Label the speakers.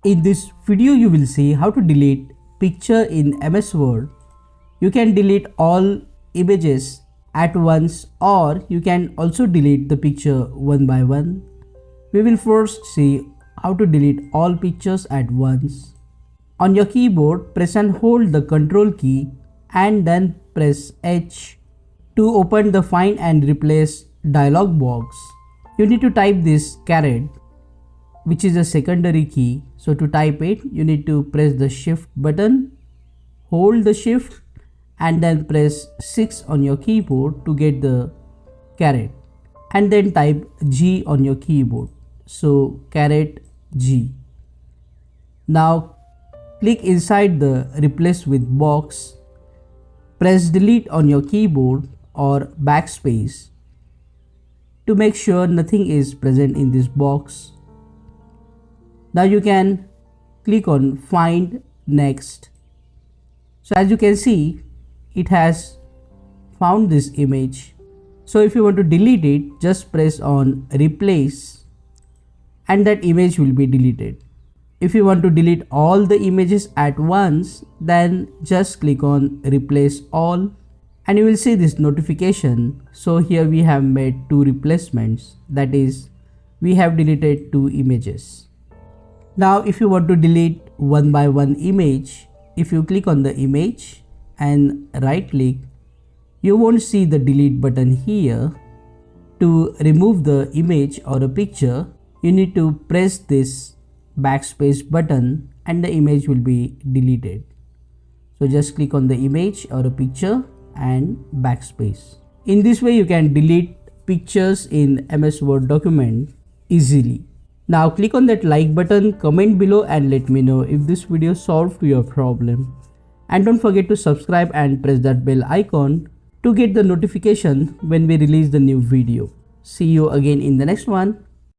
Speaker 1: In this video you will see how to delete picture in MS Word. You can delete all images at once, or you can also delete the picture one by one. We will first see how to delete all pictures at once. On your keyboard, press and hold the Ctrl key and then press H to open the Find and Replace dialog box. You need to type this caret, which is a secondary key. So to type it, you need to press the Shift button, hold the Shift and then press 6 on your keyboard to get the caret, and then type G on your keyboard. So caret G. Now click inside the Replace with box, press delete on your keyboard or backspace to make sure nothing is present in this box. Now you can click on Find Next. So as you can see, it has found this image. So if you want to delete it, just press on Replace and that image will be deleted. If you want to delete all the images at once, then just click on Replace All and you will see this notification. So here we have made 2 replacements, that is, we have deleted 2 images. Now if you want to delete one by one image, if you click on the image and right click, you won't see the delete button here. To remove the image or a picture, you need to press this backspace button and the image will be deleted. So just click on the image or a picture and backspace. In this way you can delete pictures in MS Word document easily. Now click on that like button, comment below and let me know if this video solved your problem. And don't forget to subscribe and press that bell icon to get the notification when we release the new video. See you again in the next one.